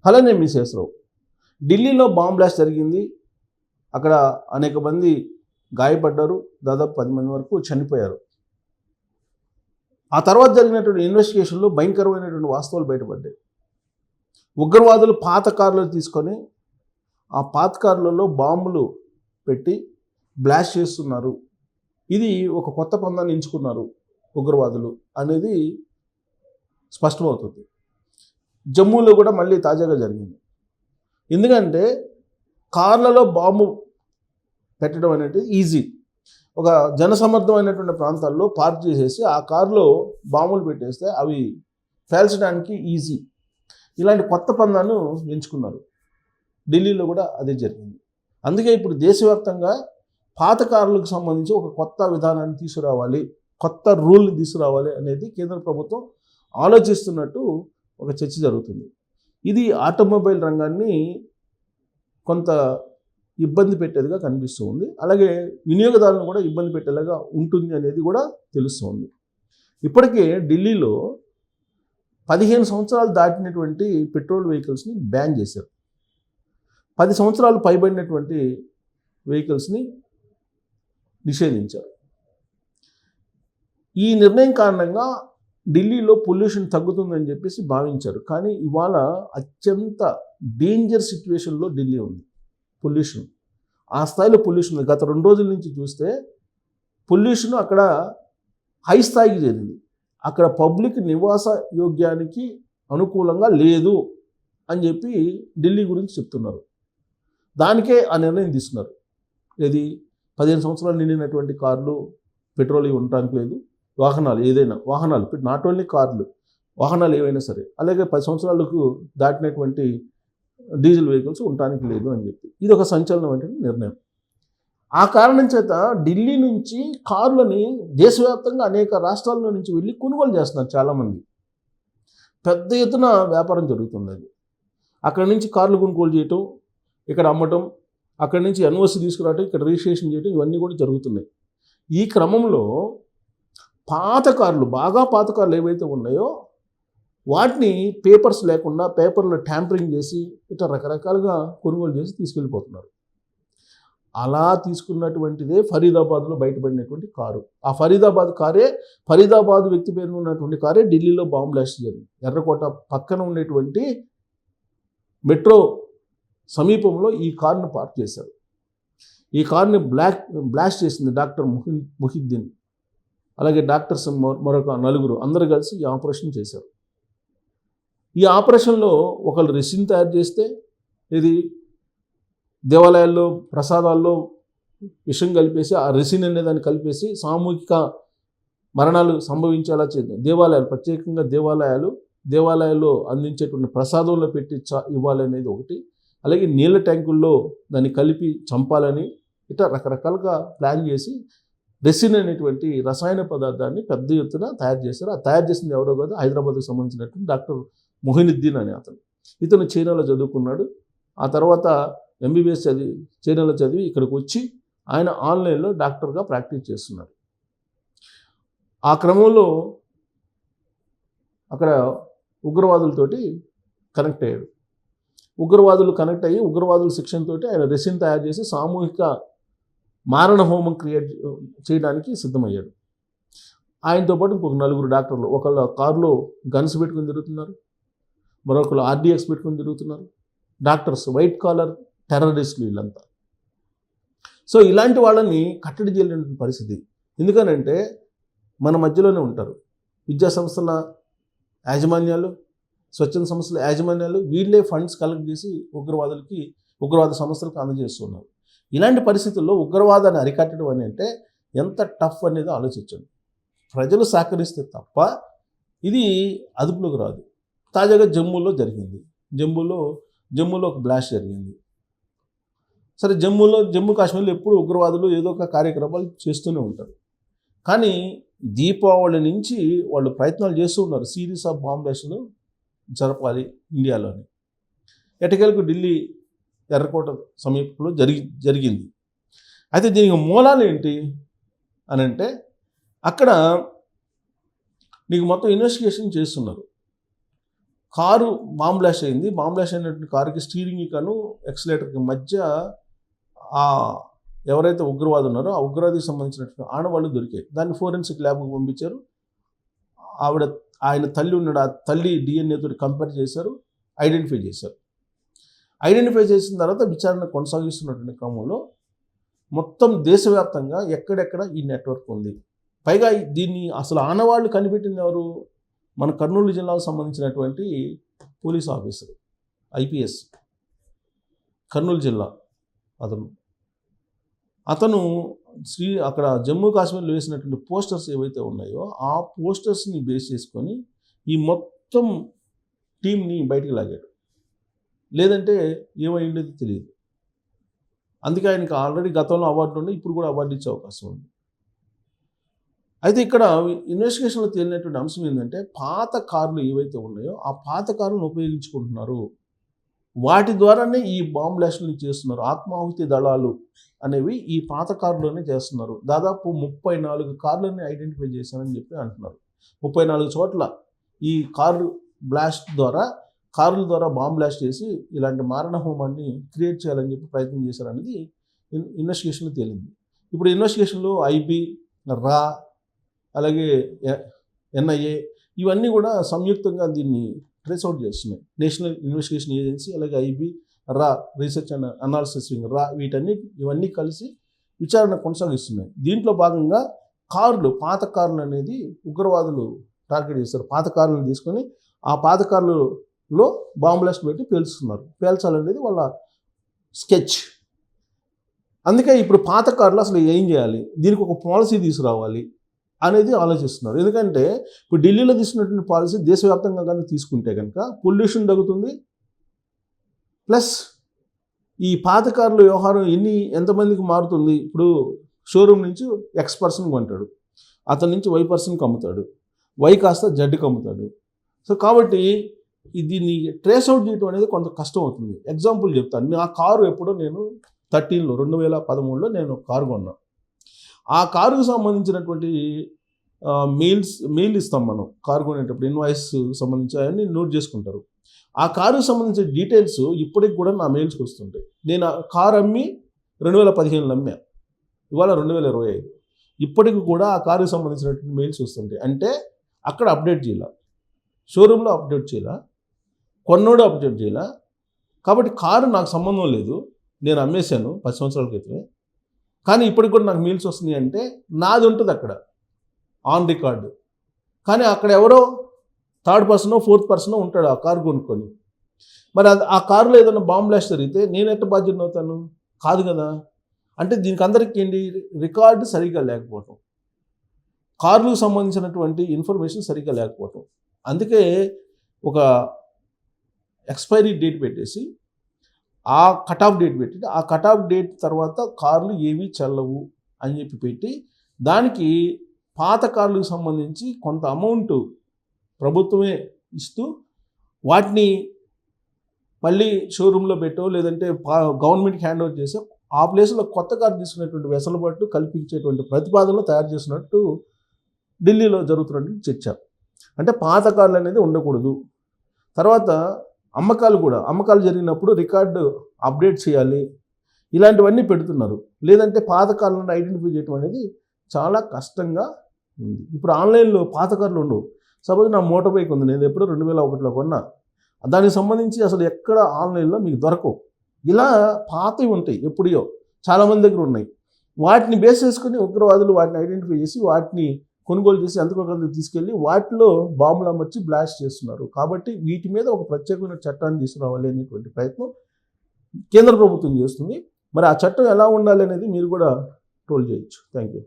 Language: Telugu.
అలానే మిసేసరావు. ఢిల్లీలో బాంబ్ బ్లాస్ట్ జరిగింది. అక్కడ అనేక మంది గాయపడ్డారు. దాదాపు 10 మంది వరకు చనిపోయారు. ఆ తర్వాత జరిగినటువంటి ఇన్వెస్టిగేషన్లో భయంకరమైనటువంటి వాస్తవాలు బయటపడ్డాయి. ఉగ్రవాదులు పాత కార్లు తీసుకొని ఆ పాత కార్లలో బాంబులు పెట్టి బ్లాస్ట్ చేస్తున్నారు. ఇది ఒక కొత్త పందాన్ని ఎంచుకున్నారు ఉగ్రవాదులు అనేది స్పష్టమవుతుంది. జమ్మూలో కూడా మళ్ళీ తాజాగా జరిగింది. ఎందుకంటే కార్లలో బాంబు పెట్టడం అనేది ఈజీ. ఒక జనసమర్థమైనటువంటి ప్రాంతాల్లో పార్క్ చేసేసి ఆ కారులో బాంబులు పెట్టేస్తే అవి పేల్చడానికి ఈజీ. ఇలాంటి కొత్త పందాన్ని ఎంచుకున్నారు. ఢిల్లీలో కూడా అదే జరిగింది. అందుకే ఇప్పుడు దేశవ్యాప్తంగా పాత కార్లకు సంబంధించి ఒక కొత్త విధానాన్ని తీసుకురావాలి, కొత్త రూల్ని తీసుకురావాలి అనేది కేంద్ర ప్రభుత్వం ఆలోచిస్తున్నట్టు ఒక చర్చ జరుగుతుంది. ఇది ఆటోమొబైల్ రంగాన్ని కొంత ఇబ్బంది పెట్టేదిగా కనిపిస్తూ ఉంది. అలాగే వినియోగదారులను కూడా ఇబ్బంది పెట్టేలాగా ఉంటుంది అనేది కూడా తెలుస్తుంది. ఇప్పటికే ఢిల్లీలో 15 సంవత్సరాలు దాటినటువంటి పెట్రోల్ వెహికల్స్ని బ్యాన్ చేశారు. 10 సంవత్సరాలు పైబడినటువంటి వెహికల్స్ని నిషేధించారు. ఈ నిర్ణయం కారణంగా ఢిల్లీలో పొల్యూషన్ తగ్గుతుందని చెప్పేసి భావించారు. కానీ ఇవాళ అత్యంత డేంజర్ సిచ్యువేషన్లో ఢిల్లీ ఉంది. పొల్యూషన్ ఆ స్థాయిలో పొల్యూషన్ ఉంది. గత 2 రోజుల నుంచి చూస్తే పొల్యూషన్ అక్కడ హై స్థాయికి చేరింది. అక్కడ పబ్లిక్ నివాస యోగ్యానికి అనుకూలంగా లేదు అని చెప్పి ఢిల్లీ గురించి చెప్తున్నారు. దానికే ఆ నిర్ణయం తీసుకున్నారు. ఏది 15 సంవత్సరాలు నిండినటువంటి కార్లు పెట్రోల్ ఉండటానికి లేదు. వాహనాలు ఏదైనా వాహనాలు, నాట్ ఓన్లీ కార్లు, వాహనాలు ఏవైనా సరే, అలాగే 10 సంవత్సరాలకు దాటినటువంటి డీజిల్ వెహికల్స్ ఉండటానికి లేదు అని చెప్పి ఇది ఒక సంచలనమైన నిర్ణయం. ఆ కారణం చేత ఢిల్లీ నుంచి కార్లని దేశవ్యాప్తంగా అనేక రాష్ట్రాల నుంచి వెళ్ళి కొనుగోలు చేస్తున్నారు చాలామంది. పెద్ద ఎత్తున వ్యాపారం జరుగుతుంది. అది అక్కడి నుంచి కార్లు కొనుగోలు చేయటం, ఇక్కడ అమ్మటం, అక్కడి నుంచి ఎన్ఓసి తీసుకురావటం, ఇక్కడ రిజిస్ట్రేషన్ చేయటం, ఇవన్నీ కూడా జరుగుతున్నాయి. ఈ క్రమంలో పాత కార్లు, బాగా పాత కార్లు ఏవైతే ఉన్నాయో వాటిని పేపర్స్ లేకుండా పేపర్లో ట్యాంపరింగ్ చేసి ఇట్లా రకరకాలుగా కొనుగోలు చేసి తీసుకెళ్ళిపోతున్నారు. అలా తీసుకున్నటువంటిదే ఫరీదాబాద్లో బయటపడినటువంటి కారు. ఆ ఫరీదాబాద్ వ్యక్తి పేరున ఉన్నటువంటి కారే ఢిల్లీలో బాంబ్ బ్లాస్ట్ జరిగింది. ఎర్రకోట పక్కన ఉండేటువంటి మెట్రో సమీపంలో ఈ కారును పార్క్ చేశారు. ఈ కారుని బ్లాస్ట్ చేసింది డాక్టర్ ముహిద్దీన్, అలాగే డాక్టర్స్ మరొక 4 అందరూ కలిసి ఈ ఆపరేషన్ చేశారు. ఈ ఆపరేషన్లో ఒకళ్ళు రెసిన్ తయారు చేస్తే, ఇది దేవాలయాల్లో ప్రసాదాల్లో విషం కలిపేసి ఆ రెసిన్ అనే దాన్ని కలిపేసి సామూహిక మరణాలు సంభవించేలా చేద్దాం. దేవాలయాలు, ప్రత్యేకంగా దేవాలయాల్లో అందించేటువంటి ప్రసాదంలో పెట్టి ఇవ్వాలనేది ఒకటి. అలాగే నీళ్ళ ట్యాంకుల్లో దాన్ని కలిపి చంపాలని ఇట్లా రకరకాలుగా ప్లాన్ చేసి రెసిన్ అనేటువంటి రసాయన పదార్థాన్ని పెద్ద ఎత్తున తయారు చేశారు. ఆ తయారు చేసింది ఎవరో కాదు, హైదరాబాద్కు సంబంధించినటువంటి డాక్టర్ మొహినుద్దీన్ అనే ఇతను చైనాలో చదువుకున్నాడు. ఆ తర్వాత ఎంబీబీఎస్ చైనాలో చదివి ఇక్కడికి వచ్చి ఆయన ఆన్లైన్లో డాక్టర్గా ప్రాక్టీస్ చేస్తున్నాడు. ఆ క్రమంలో అక్కడ ఉగ్రవాదులతోటి కనెక్ట్ అయ్యాడు. ఉగ్రవాదులు కనెక్ట్ అయ్యి ఉగ్రవాదుల శిక్షణ తోటి ఆయన రెసిన్ తయారు చేసి సామూహిక మారణ హోమం క్రియేట్ చేయడానికి సిద్ధమయ్యాడు. ఆయనతో పాటు ఇంకొక 4 డాక్టర్లు, ఒకళ్ళు కారులో గన్స్ పెట్టుకుని తిరుగుతున్నారు, మరొకరు ఆర్డీఎక్స్ పెట్టుకుని తిరుగుతున్నారు. డాక్టర్స్, వైట్ కాలర్ టెర్రరిస్టులు వీళ్ళంతా. సో ఇలాంటి వాళ్ళని కట్టడి చేయలేని పరిస్థితి. ఎందుకనంటే మన మధ్యలోనే ఉంటారు విద్యా సంస్థల యాజమాన్యాలు, స్వచ్ఛంద సంస్థల యాజమాన్యాలు, వీళ్ళే ఫండ్స్ కలెక్ట్ చేసి ఉగ్రవాద సంస్థలకు అందజేస్తున్నారు. ఇలాంటి పరిస్థితుల్లో ఉగ్రవాదాన్ని అరికట్టడం అని అంటే ఎంత టఫ్ అనేది ఆలోచించండి. ప్రజలు సహకరిస్తే తప్ప ఇది అదుపులోకి రాదు. తాజాగా జమ్మూలో జరిగింది. జమ్మూలో ఒక బ్లాస్ట్ జరిగింది. సరే, జమ్మూ కాశ్మీర్లో ఎప్పుడు ఉగ్రవాదులు ఏదో ఒక కార్యక్రమాలు చేస్తూనే ఉంటారు. కానీ దీపావళి నుంచి వాళ్ళు ప్రయత్నాలు చేస్తూ ఉన్నారు, సిరీస్ ఆఫ్ బాంబ్ బ్లాస్టులు జరపాలి ఇండియాలోని. ఎటకేలకు ఢిల్లీ ఎర్రకోట సమీపంలో జరిగింది. అయితే దీనికి మూలాలు ఏంటి అని అంటే, అక్కడ నీకు మొత్తం ఇన్వెస్టిగేషన్ చేస్తున్నారు. కారు బాంబ్ బ్లాస్ట్ అయింది. బాంబ్ బ్లాస్ట్ అయినటువంటి కారుకి స్టీరింగ్ కను ఎక్సలేటర్కి మధ్య ఆ ఎవరైతే ఉగ్రవాది ఉన్నారో ఆ ఉగ్రవాదికి సంబంధించినటువంటి ఆనవాళ్ళు దొరికాయి. దాన్ని ఫోరెన్సిక్ ల్యాబ్కి పంపించారు. ఆయన తల్లి ఉన్నాడు, ఆ తల్లి DNA తోటి కంపేర్ చేశారు, ఐడెంటిఫై చేశారు. ఐడెంటిఫై చేసిన తర్వాత విచారణ కొనసాగిస్తున్నటువంటి క్రమంలో మొత్తం దేశవ్యాప్తంగా ఎక్కడెక్కడ ఈ నెట్వర్క్ ఉంది. పైగా దీన్ని అసలు ఆనవాళ్ళు కనిపెట్టింది ఎవరు? మన కర్నూలు జిల్లాకు సంబంధించినటువంటి పోలీస్ ఆఫీసర్, IPS, కర్నూలు జిల్లా అతను అక్కడ జమ్మూ కాశ్మీర్లో వేసినటువంటి పోస్టర్స్ ఏవైతే ఉన్నాయో ఆ పోస్టర్స్ని బేస్ చేసుకొని ఈ మొత్తం టీంని బయటికి లాగాడు. లేదంటే ఏమైండేది తెలియదు. అందుకే ఆయనకి ఆల్రెడీ గతంలో అవార్డు ఉండి ఇప్పుడు కూడా అవార్డు ఇచ్చే అవకాశం ఉంది. అయితే ఇక్కడ ఇన్వెస్టిగేషన్లో తేలినటువంటి అంశం ఏంటంటే పాత కార్లు ఏవైతే ఉన్నాయో ఆ పాత కార్లను ఉపయోగించుకుంటున్నారు. వాటి ద్వారానే ఈ బాంబ్ బ్లాస్టులు చేస్తున్నారు. ఆత్మాహుతి దళాలు అనేవి ఈ పాత కారులోనే చేస్తున్నారు. దాదాపు 34 కార్లని ఐడెంటిఫై చేశారని చెప్పి అంటున్నారు. 34 చోట్ల ఈ కార్ల ద్వారా బాంబ్ బ్లాస్ట్ చేసి ఇలాంటి మారణ హోమాన్ని క్రియేట్ చేయాలని చెప్పి ప్రయత్నం చేశారనేది ఇన్వెస్టిగేషన్లో తేలింది. ఇప్పుడు ఇన్వెస్టిగేషన్లో IB, RA, అలాగే NIA ఇవన్నీ కూడా సంయుక్తంగా దీన్ని ట్రేస్ అవుట్ చేస్తున్నాయి. నేషనల్ ఇన్వెస్టిగేషన్ ఏజెన్సీ, అలాగే IB, RA, research and analysis wing, RA, ఇవన్నీ కలిసి విచారణ కొనసాగిస్తున్నాయి. దీంట్లో భాగంగా పాత కార్లు అనేది ఉగ్రవాదులు టార్గెట్ చేస్తారు. పాత కార్లను తీసుకొని ఆ పాత కార్లలో బాంబ్ బ్లాస్ట్ పెట్టి పేల్చాలనేది వాళ్ళ స్కెచ్. అందుకే ఇప్పుడు పాత కార్లు అసలు ఏం చేయాలి, దీనికి ఒక పాలసీ తీసుకురావాలి అనేది ఆలోచిస్తున్నారు. ఎందుకంటే ఇప్పుడు ఢిల్లీలో తీసుకున్నటువంటి పాలసీ దేశవ్యాప్తంగా కానీ తీసుకుంటే కనుక పొల్యూషన్ తగ్గుతుంది, ప్లస్ ఈ పాత కార్ల వ్యవహారం ఎంతమందికి మారుతుంది. ఇప్పుడు షోరూమ్ నుంచి X పర్సన్కి కొంటాడు, అతని నుంచి Y పర్సన్కి అమ్ముతాడు, Y కాస్త Zకి అమ్ముతాడు. సో కాబట్టి దీన్ని ట్రేస్ అవుట్ చేయడం అనేది కొంత కష్టం అవుతుంది. ఎగ్జాంపుల్ చెప్తాను. నా కారు ఎప్పుడో నేను 2013లో నేను కారు కొన్నాను. ఆ కారుకు సంబంధించినటువంటి మెయిల్ ఇస్తాం మనం కారు కొనేటప్పుడు, ఇన్వాయిస్ సంబంధించి అవన్నీ నోట్ చేసుకుంటారు. ఆ కారుకు సంబంధించిన డీటెయిల్స్ ఇప్పటికి కూడా నా మెయిల్స్కి వస్తుంటాయి. నేను ఆ కారు అమ్మి 2015లో అమ్మా, ఇవాళ 2025. ఇప్పటికి కూడా ఆ కారుకు సంబంధించినటువంటి మెయిల్స్ వస్తుంటాయి. అంటే అక్కడ అప్డేట్ చేయాల, షోరూంలో అప్డేట్ చేయాల, కొన్నోడు అప్డేట్ చేయాల. కాబట్టి కారు నాకు సంబంధం లేదు, నేను అమ్మేశాను 10 సంవత్సరాల క్రితమే, కానీ ఇప్పటికి కూడా నాకు మెయిల్స్ వస్తున్నాయి అంటే నాది ఉంటుంది అక్కడ ఆన్ రికార్డు. కానీ అక్కడ ఎవరో 3rd పర్సనో 4th పర్సనో ఉంటాడు ఆ కారు కొనుక్కొని. మరి ఆ కారులో ఏదైనా బాంబ్ బ్లాస్ట్ జరిగితే నేను ఎట్లా బాధ్యత అవుతాను? కాదు కదా. అంటే దీనికి అందరికీ ఏంటి, రికార్డు సరిగ్గా లేకపోవటం, కార్లకు సంబంధించినటువంటి ఇన్ఫర్మేషన్ సరిగ్గా లేకపోవటం. అందుకే ఒక ఎక్స్పైరీ డేట్ పెట్టేసి ఆ కట్ ఆఫ్ డేట్ పెట్టి ఆ కట్ ఆఫ్ డేట్ తర్వాత కార్లు ఏవి చెల్లవు అని చెప్పి పెట్టి దానికి పాత కార్లకు సంబంధించి కొంత అమౌంట్ ప్రభుత్వమే ఇస్తూ వాటిని మళ్ళీ షోరూంలో పెట్టో లేదంటే గవర్నమెంట్కి హ్యాండ్ ఓవర్ చేసో ఆ ప్లేస్లో కొత్త కారు తీసుకునేటువంటి వెసులుబాటు కల్పించేటువంటి ప్రతిపాదనలు తయారు చేసినట్టు ఢిల్లీలో జరుగుతున్నటువంటి చర్చ. అంటే పాత కార్లు అనేది ఉండకూడదు. తర్వాత అమ్మకాలు జరిగినప్పుడు రికార్డు అప్డేట్ చేయాలి, ఇలాంటివన్నీ పెడుతున్నారు. లేదంటే పాత కార్లను ఐడెంటిఫై చేయడం అనేది చాలా కష్టంగా ఉంది. ఇప్పుడు ఆన్లైన్లో పాత కార్లు ఉండవు. సపోజ్ నా మోటార్ బైక్ ఉంది, నేను ఎప్పుడో 2001లో కొన్నా, దానికి సంబంధించి అసలు ఎక్కడ ఆన్లైన్లో మీకు దొరకవు. ఇలా పాతవి ఉంటాయి, ఎప్పుడో చాలామంది దగ్గర ఉన్నాయి. వాటిని బేస్ చేసుకుని ఉగ్రవాదులు వాటిని ఐడెంటిఫై చేసి వాటిని కొనుగోలు చేసి ఎంతకొంత తీసుకెళ్ళి వాటిలో బాంబులు అమర్చి బ్లాస్ట్ చేస్తున్నారు. కాబట్టి వీటి మీద ఒక ప్రత్యేకమైన చట్టాన్ని తీసుకురావాలి అనేటువంటి ప్రయత్నం కేంద్ర ప్రభుత్వం చేస్తుంది. మరి ఆ చట్టం ఎలా ఉండాలి అనేది మీరు కూడా ట్రోల్ చేయొచ్చు. Thank you.